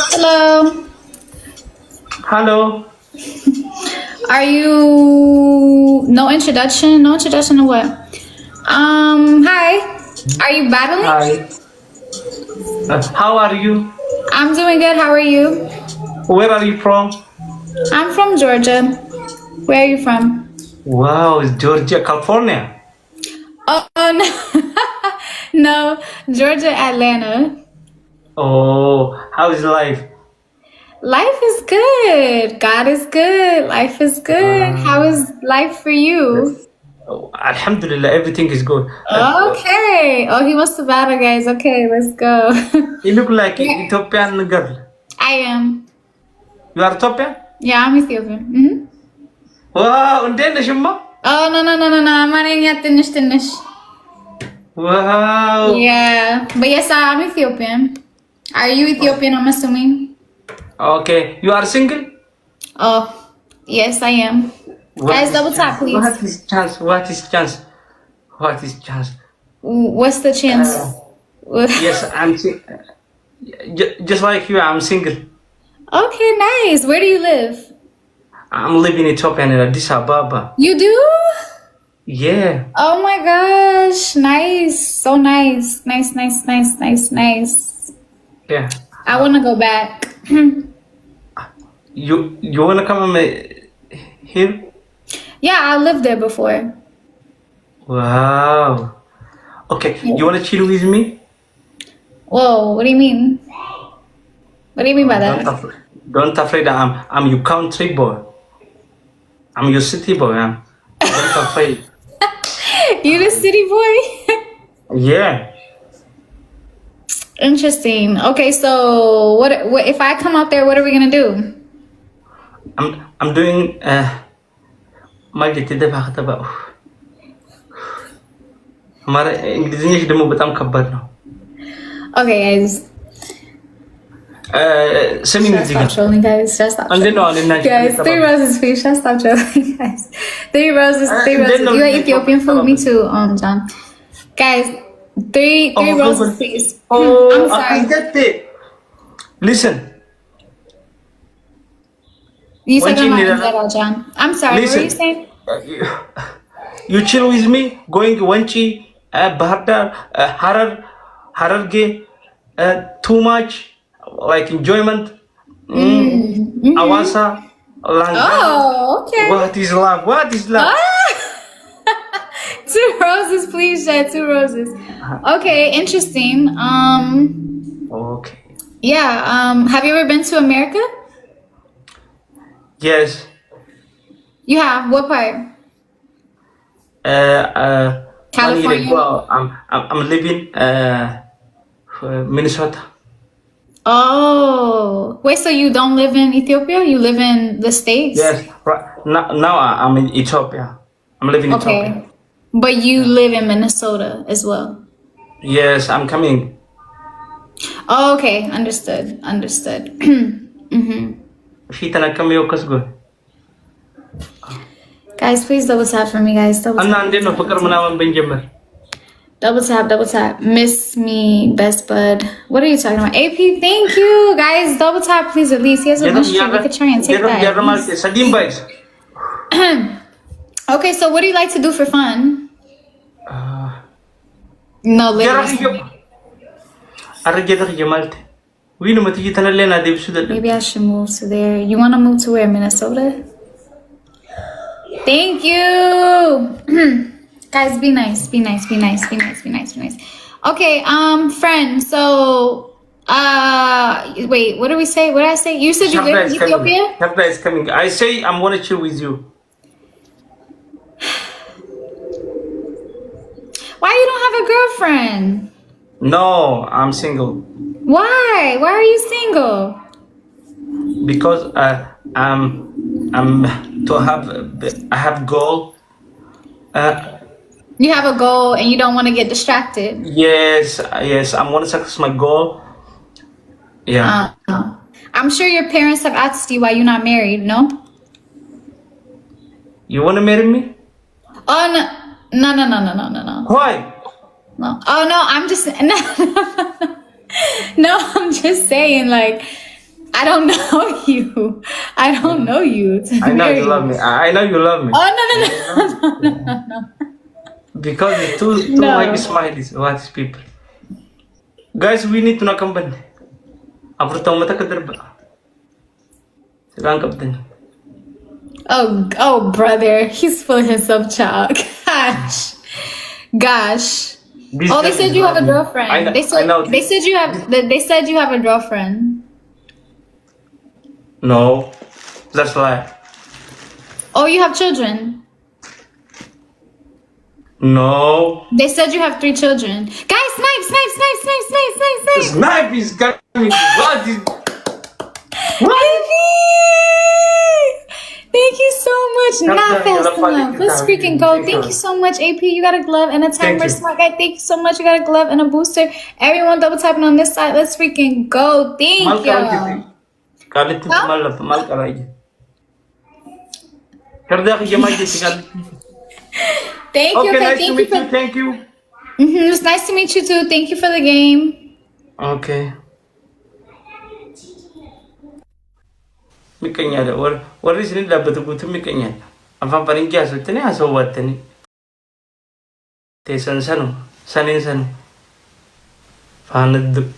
Hello. Hello. Are you no introduction? No introduction to what? Hi. Are you battling? Hi. How are you? I'm doing good. How are you? Where are you from? I'm from Georgia. Where are you from? Wow, it's Georgia, California. Oh, no. No, Georgia, Atlanta. Oh, how is life? Life is good. God is good. Life is good. How is life for you? Oh, Alhamdulillah, everything is good. Okay. Oh, he wants to battle, guys. Okay, let's go. You look like Yeah. Ethiopian girl. I am. You are Ethiopian? Yeah, I'm Ethiopian. Wow, እንዴት ነሽማ? Oh, no. አማርኛ ትንሽ. Wow. Yeah. But yes, I'm Ethiopian. Are you Ethiopian, I'm assuming? Okay, you are single? Oh, yes, I am. Guys, double tap, please. What is chance? What is chance? What is chance? What's the chance? Yes, I'm just like you, I'm single. Okay, nice. Where do you live? I'm living in Ethiopia in Addis Ababa. You do? Yeah. Oh my gosh. Nice. So nice. Nice. Yeah. I want to go back. You wanna come here? Yeah, I lived there before. Wow. Okay. You wanna chill with me? Whoa, what do you mean? What do you mean by that? Don't afraid. I'm your country boy. I'm your city boy. Don't afraid. You the city boy? Yeah. Interesting. Okay, so what if I come out there? What are we gonna do? I'm doing ما قلت دفع خطبة. مرة إنجليزية ደግሞ በጣም ከባድ ነው. Okay, guys. Sending Just stop trolling, guys. Just stop. Guys, 3 roses, please. Just stop trolling, guys. 3 roses. 3 roses. You ate Ethiopian food? Me too, John. Guys, 3 roses, please. I'm sorry. Get it. Listen. You said I'm not John. I'm sorry. Listen. What were you saying? You chill with me. Going Wanchi, Bahar Dar, Hararge. Too much. Like enjoyment. Awasa. Oh, okay. What is love? What is love? 2 roses, please, Shed. 2 roses. Okay, interesting. Okay. Yeah. Have you ever been to America? Yes. You have. What part? California. Well, I'm living Minnesota. Oh, wait. So you don't live in Ethiopia? You live in the States? Yes. Right now I'm in Ethiopia. I'm living in Ethiopia. But you live in Minnesota as well. Yes, I'm coming. Oh, okay. Understood. Guys, please double tap for me, guys. Double tap. Miss me, best bud. What are you talking about? AP, thank you. Guys, double tap, please, at least. He has a mystery. We could try and take that. Okay, so what do you like to do for fun? No, literally. Maybe I should move to there. You want to move to where? Minnesota? Thank you. Guys, be nice. Okay, friend. So, wait. What did we say? What did I say? You said you live in Ethiopia. Shabda is coming. I say I'm gonna chill with you. Why you don't have a girlfriend? No, I'm single. Why? Why are you single? Because I'm I have goal. You have a goal and you don't want to get distracted. Yes, I want to success my goal. Yeah. I'm sure your parents have asked you why you're not married, no? You want to marry me? Oh, no. Why? No. Oh, no, I'm just... No, I'm just saying, like... I don't know you. I don't know you. I know you love me. I know you love me. Oh no. Because it's too No. much smileys. What is people? Guys, we need to know company. After taong mata kadarba. Silang kapten. Oh, brother, he's full of himself, child. Gosh. Oh, they said you have a girlfriend. I know, They said you have. They said you have a girlfriend. No, that's lie. Oh, you have children. No. They said you have 3 children. Guys, snipe. Snipe is coming. What is? Baby! Thank you so much. Not fast enough. Let's freaking go. Thank you so much, AP. You got a glove and a timer. Smart guy. Thank you so much. You got a glove and a booster. Everyone double tapping on this side. Let's freaking go. Thank you. Kalit mal kalay. Karda ki jamay si kalit. Thank you. Okay, nice to meet you. Thank you. It was nice to meet you too. Thank you for the game. Okay. Mikanya da war sini dapat butuh mikanya. Apa paling kiasu tani aso wat tani. Tesan sanu, sanin sanu. Fanaddu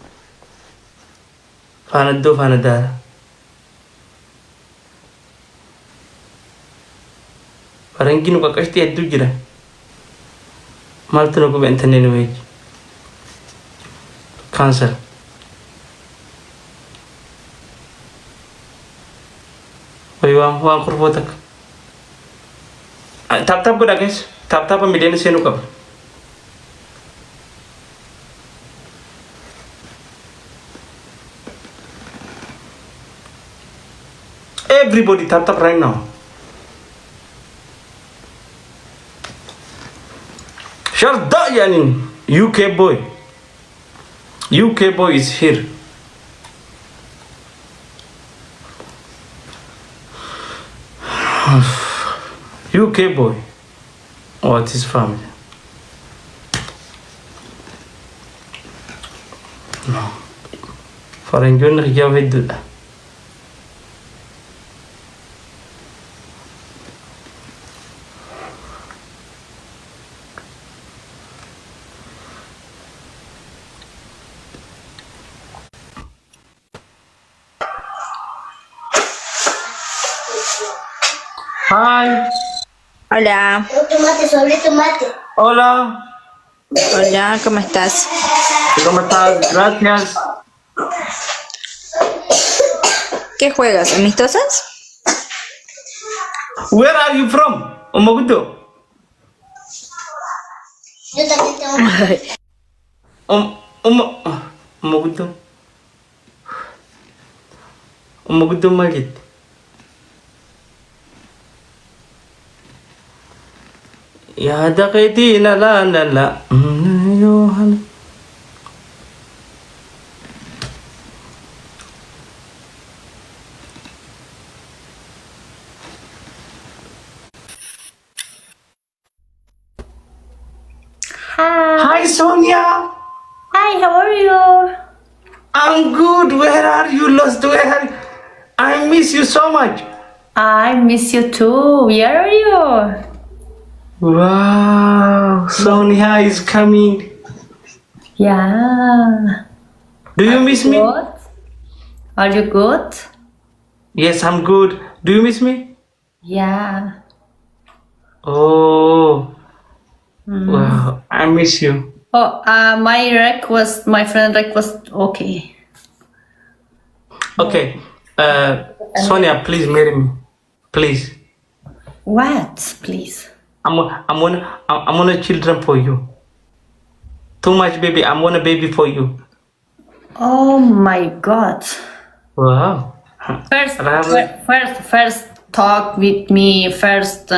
fanada. Parang gino ka kasti addu jira. Maltu no ko bentane no wej. Cancer. Oi wang kurvotak. Tap ko dah guys. Tap pemilihan senu kap. Everybody tap right now. Sharda yani UK boy. UK boy is here. UK boy. What is family? No. Faranjun rijavid. Hi. Hola. Tomate. Hola. Hola, ¿cómo estás? ¿Cómo estás? Gracias. ¿Qué juegas? ¿Amistosas? Where are you from? Omogudo. Yo también tengo. Omogudo. Omogudo malit. Ya da kaiti na la. Yohan. Hi Sonia. Hi, how are you? I'm good. Where are you? Lost? I miss you so much. I miss you too. Where are you? Wow, Sonia is coming. Yeah. Do you miss me? Good? Are you good? Yes, I'm good. Do you miss me? Yeah. Oh, wow, I miss you. Oh, my friend request, okay. Okay, Sonia, please marry me, please. What, please? I want a children for you. Too much baby. I want a baby for you. Oh my God. Wow. First talk with me. First,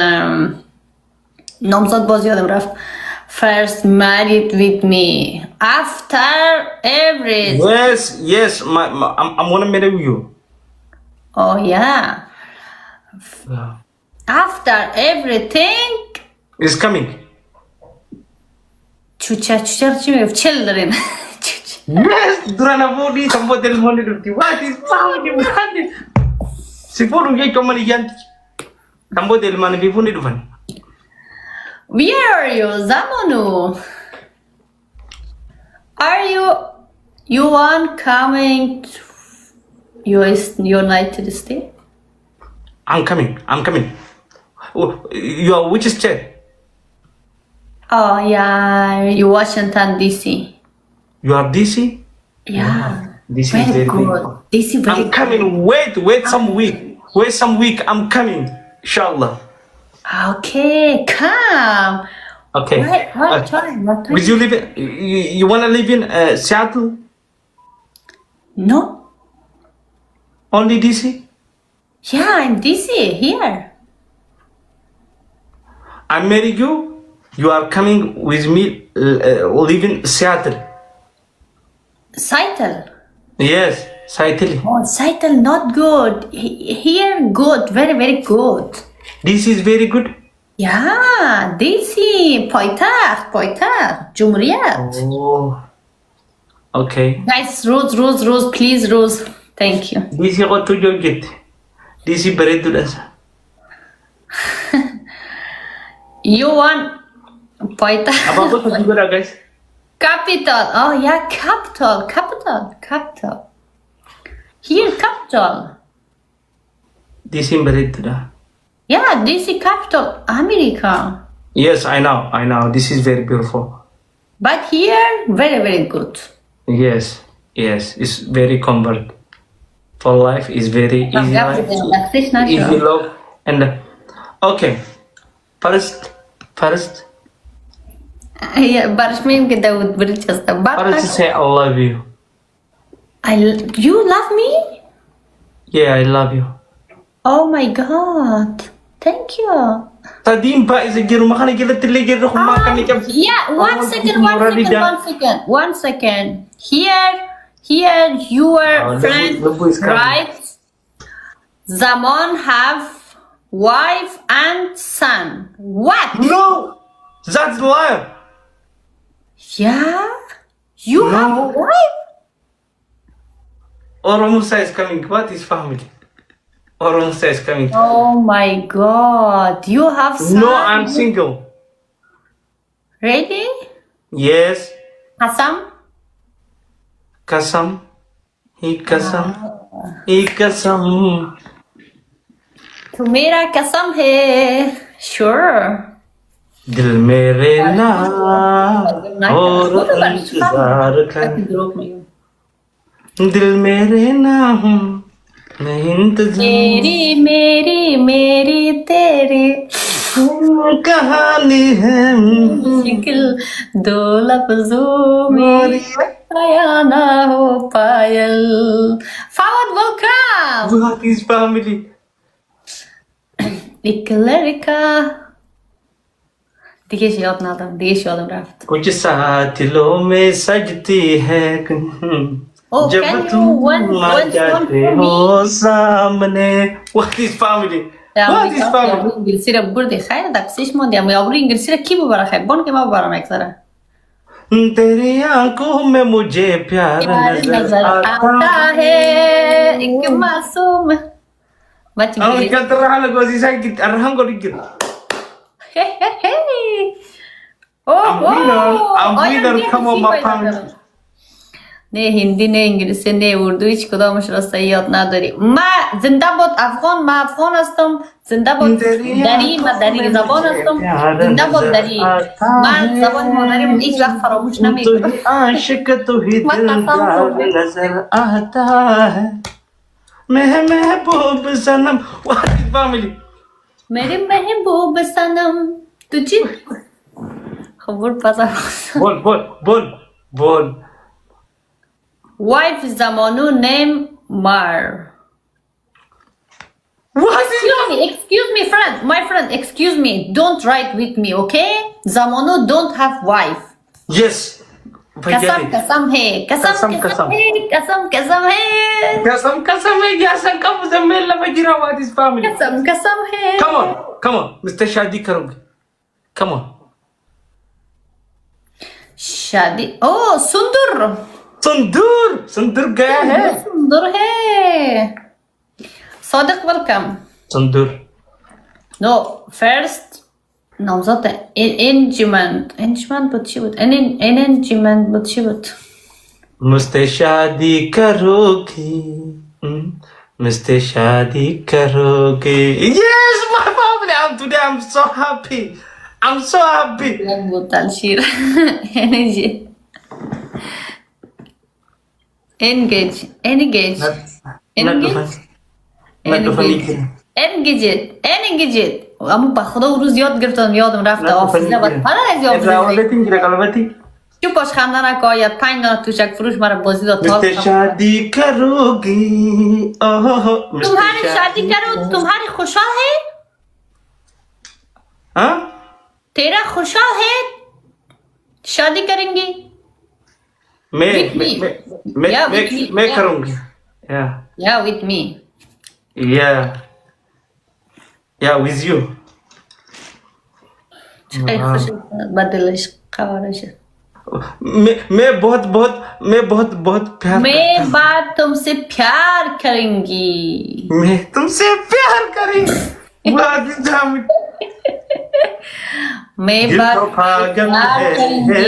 First married with me. After every. Yes. I want to marry you. Oh yeah. Wow. After everything. It's coming. Children. Yes, durana budi sambo del money duty. What is family? What is? Sipuru ye chomani yanti. Sambo del money bifuni dufan. Where are you, Zamano? Are you want coming to United States? I'm coming. Oh, you are which state? Oh yeah, you Washington DC. You are DC? Yeah. This is very good. big. DC very I'm coming. Wait some week. Wait some week. I'm coming. Inshallah. Okay, come. Okay. What time? Would you live in, you wanna live in Seattle? No. Only DC? Yeah, I'm DC here. I marry you. You are coming with me. Live in Seattle. Seattle. Yes, Seattle. Oh, Seattle not good. Here good, very very good. This is very good. Yeah, DC پایتخت جمهوریت. Oh. Okay. Guys, Rose, please, Rose. Thank you. DC got to your get. DC beredu dasa. You want پایتخت. Apa apa juga guys? Capital. Oh yeah, capital. Here capital. DC beredu dah. Yeah, DC capital, America. Yes, I know. This is very beautiful. But here, very very good. Yes, it's very comfort. For life is very easy life. Easy love and okay. First. Yeah, barışmayayım ki Davut Bırıças'ta. First say I love you. You love me? Yeah, I love you. Oh my god. Thank you. Tadim pa is a girl get Yeah, one second. Here your friend, right? Zaman have wife and son. What? No, that's liar. Yeah? You have wife? Oromusa is coming. What is family? Oromusa is coming. Oh my god. You have son? No, I'm single. Really? Yes. Kasam? He kasam. Tu mera kasam hai. Sure. दिल मेरे ना और इंतजार कर दिल मेरे ना हूँ मैं इंतजार मेरी तेरी कहानी है मुश्किल दो लफ्जों में बयां ना हो पायल Fawad, welcome. What is family? एक लड़का دیگه یادم رفت. कुछ साथिलों में सजती है जब तुम आ जाते हो सामने. What is family? What is family? انگلیسی را بردی خیر دقیقش موندی اما یابری انگلیسی را کی ببره خیر بان که ما ببرم اکثره तेरी आंखों में मुझे प्यार नजर आता है एक मासूम बच गई क्या तरह लगा सी साइड की अरहम को दिख I'm winner come on my family. نه هندی نه انگلیسی نه اردو هیچ کدامش را صحیح یاد نداری ما زنده باد افغان ما افغان هستم زنده باد دری ما دری زبان هستم زنده باد دری من زبان مادریم هیچ وقت فراموش نمیکنم عاشق تو ही दिलदार नजर आता है मैं महबूब सनम. What is family? मेरे महबूब सनम तुझे खबर पता बोल Wife Zamano name Mar. Excuse me, friend. My friend, excuse me. Don't write with me, okay? Zamano don't have wife. Yes. Kasam hai. Kasam hai. कब जमेल Bajira what is family? Kasam hai. Come on. Mr. शादी करोगे. Come on. शादी. Oh, Sundur. संदूर गया है सुंदर है صادق welcome संदूर no first نامزد انجمند بود چی بود انجمند بود چی بود मुझसे शादी करोगी मुझसे शादी करोगी yes my family today I'm so happy بود الشير energy engage اما با خدا اون روز یاد گرفتم یادم رفته آفیزه باید پناه از یاد چو باش خندن اکایت 5 دانه توشک فروش مرا بازی داد मुझसे शादी करोगी तुम्हारी शादी करो तुम्हारी खुशहाल है हाँ तेरा खुशहाल है शादी करेंगे मैं करूँगी yeah with me yeah with you बदलिश खवारिश मैं बहुत प्यार मैं बात तुमसे प्यार करूंगी मैं तुमसे प्यार करूंगी मैं बात प्यार करूंगी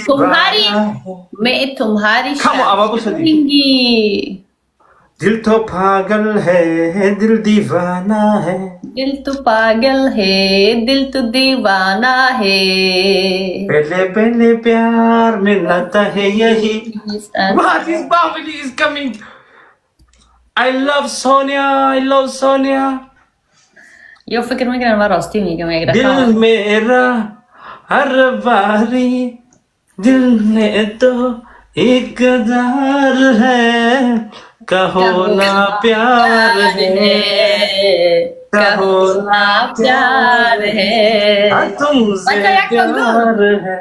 तुम्हारी मैं तुम्हारी करूंगी दिल तो पागल है दिल दीवाना है दिल तो पागल है दिल तो दीवाना है पहले प्यार में नाता है यही What is family is coming I love Sonia यो फिक्र में करना रास्ते में क्या मैं दिल मेरा हर बारी दिल में तो इकरार है कहो ना प्यार है कहो ना प्यार है तुमसे प्यार है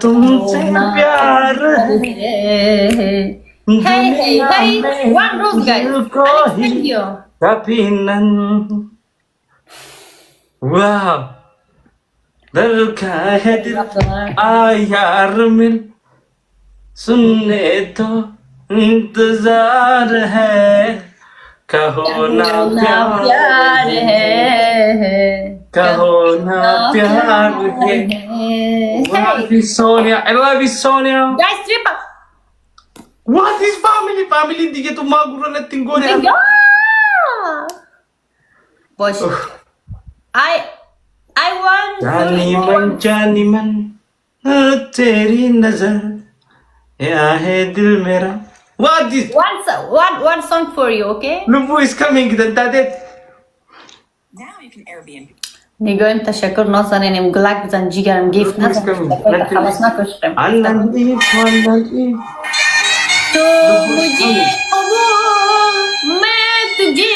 तुमसे प्यार है hey one rose guys thank you कभी नन वाह दिल का है दिल आ यार मिल सुनने तो इंतजार है कहो ना प्यार है कहो ना प्यार है What is Sonia I love you Sonia guys triple What is family dige tu maguro na tingore boss I want जानी मन तेरी नजर या है दिल मेरा What is one song for you okay Lubu is coming that Now you can Airbnb. نگاه این تشکر نازنینم گلک بزن جیگرم گیفت نزن خلاص نکشتم Anandi تو مجھے میں تجھے